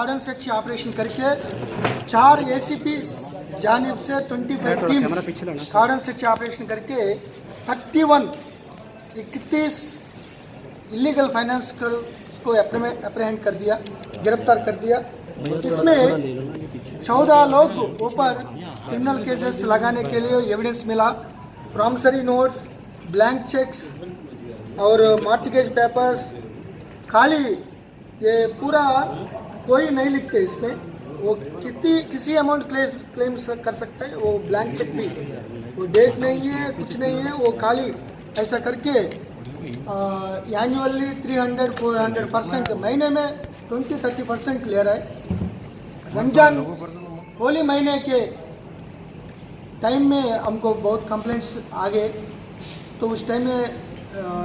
कार्डन section operation करके 4 ACP जानिब से 25 टीम्स कार्डन सेक्शन ऑपरेशन करके 31 इलीगल फाइनेंस को अप्रहेंड कर दिया, गिरफ्तार कर दिया। इसमें 14 लोग ऊपर क्रिमिनल केसेस लगाने के लिए एविडेंस मिला। प्रॉमिसरी नोट्स, ब्लैंक चेक्स और मॉर्टगेज पेपर्स, खाली ये पूरा कोई नहीं लिखते इसमें, वो किसी अमाउंट क्लेम कर सकता है। वो ब्लैंक चेक भी, वो डेट नहीं है, कुछ नहीं है, वो खाली ऐसा करके एनुअली 300-400% महीने में 20-30% ले रहा है। रमजान होली महीने के टाइम में हमको बहुत कंप्लेंट्स आ गए, तो उस टाइम में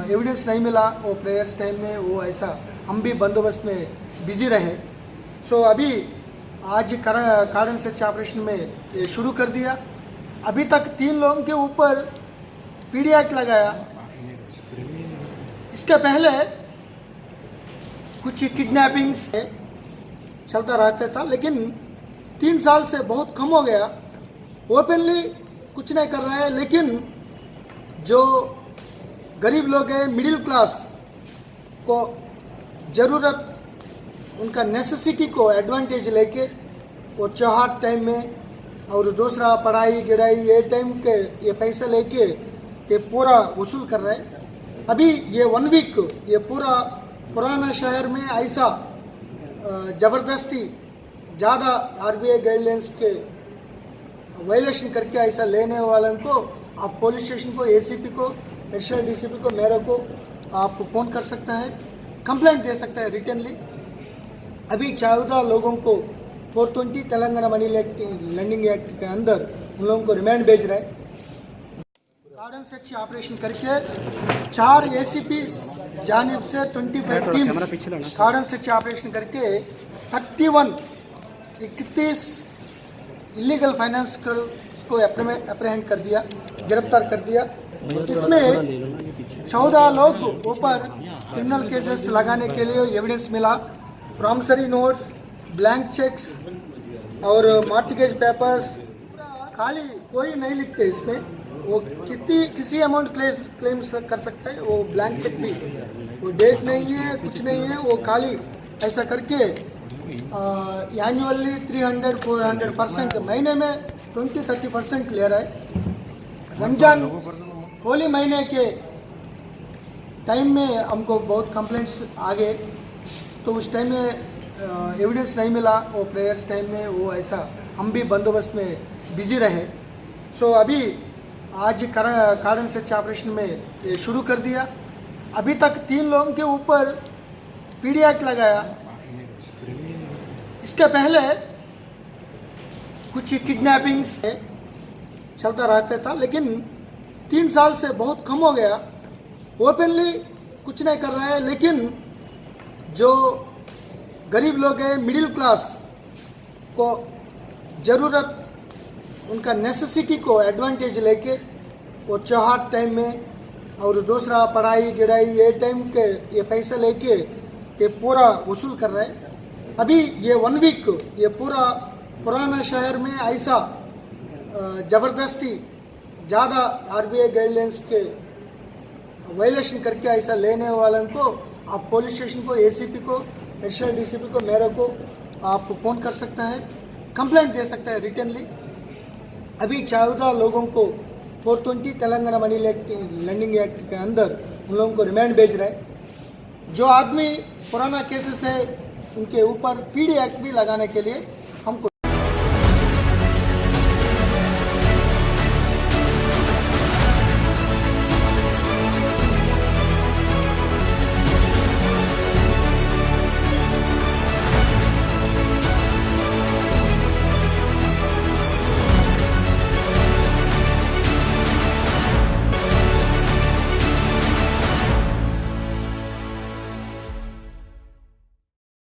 एविडेंस नहीं मिला। वो प्रेयर्स टाइम में वो ऐसा हम भी बंदोबस्त में बिजी रहे। सो अभी आज कार्डन सेक्शन ऑपरेशन में ये शुरू कर दिया। अभी तक 3 लोगों के ऊपर पीडी एक्ट लगाया। इसके पहले कुछ किडनैपिंग्स चलता रहता था, लेकिन 3 साल से बहुत कम हो गया। ओपनली कुछ नहीं कर रहा है, लेकिन जो गरीब लोग हैं, मिडिल क्लास को ज़रूरत, उनका नेसेसिटी को एडवांटेज लेके वो त्योहार टाइम में और दूसरा पढ़ाई गिढ़ाई ये टाइम के ये पैसा लेके ये पूरा वसूल कर रहे हैं। अभी ये 1 वीक ये पूरा पुराना शहर में ऐसा ज़बरदस्ती ज़्यादा आरबीआई गाइडलाइंस के वायलेशन करके ऐसा लेने वालों को आप पुलिस स्टेशन को, एसीपी को, एडिशनल डीसीपी को, मेरे को आप फ़ोन कर सकता है, कंप्लेंट दे सकता है रिटर्नली। अभी 14 लोगों को 420 तेलंगाना मनी लेंडिंग एक्ट के अंदर उन लोगों को रिमांड भेज रहा है। कार्डन सेक्शन ऑपरेशन करके 4 एसीपी जानिब से 25 टीम्स कार्डन सेक्शन ऑपरेशन करके 31 इलीगल फाइनेंस को अप्रहेंड कर दिया, गिरफ्तार कर दिया। इसमें 14 लोग ऊपर क्रिमिनल केसेस लगाने के लिए एविडेंस मिला। प्रॉमिसरी नोट्स, ब्लैंक चेक्स और मॉर्टगेज पेपर्स, खाली कोई नहीं लिखते इसमें, वो किसी अमाउंट क्लेम कर सकता है। वो ब्लैंक चेक भी, वो डेट नहीं है, कुछ नहीं है, वो खाली ऐसा करके एनुअली 300-400% महीने में 20-30% ले रहा है। रमजान होली महीने के टाइम में हमको बहुत कंप्लेंट्स आ गए, तो उस टाइम में एविडेंस नहीं मिला। वो प्रेयर्स टाइम में वो ऐसा हम भी बंदोबस्त में बिजी रहे। सो अभी आज कार्डन सेक्शन ऑपरेशन में ये शुरू कर दिया। अभी तक 3 लोगों के ऊपर पीडी एक्ट लगाया। इसके पहले कुछ किडनैपिंग्स चलता रहता था, लेकिन 3 साल से बहुत कम हो गया। ओपनली कुछ नहीं कर रहा है, लेकिन जो गरीब लोग हैं, मिडिल क्लास को ज़रूरत, उनका नेसेसिटी को एडवांटेज लेके वो त्योहार टाइम में और दूसरा पढ़ाई गिढ़ाई ये टाइम के ये पैसा लेके ये पूरा वसूल कर रहे हैं। अभी ये 1 वीक ये पूरा पुराना शहर में ऐसा ज़बरदस्ती ज़्यादा आरबीआई गाइडलाइंस के वायलेशन करके ऐसा लेने वालों को आप पुलिस स्टेशन को, एसीपी को, एडिशनल डीसीपी को, मेरे को आप फ़ोन कर सकता है, कंप्लेंट दे सकता है रिटर्नली। अभी 14 लोगों को 420 तेलंगाना मनी लेंडिंग एक्ट के अंदर उन लोगों को रिमांड भेज रहा है। जो आदमी पुराना केसेस है उनके ऊपर पीडी एक्ट भी लगाने के लिए हमको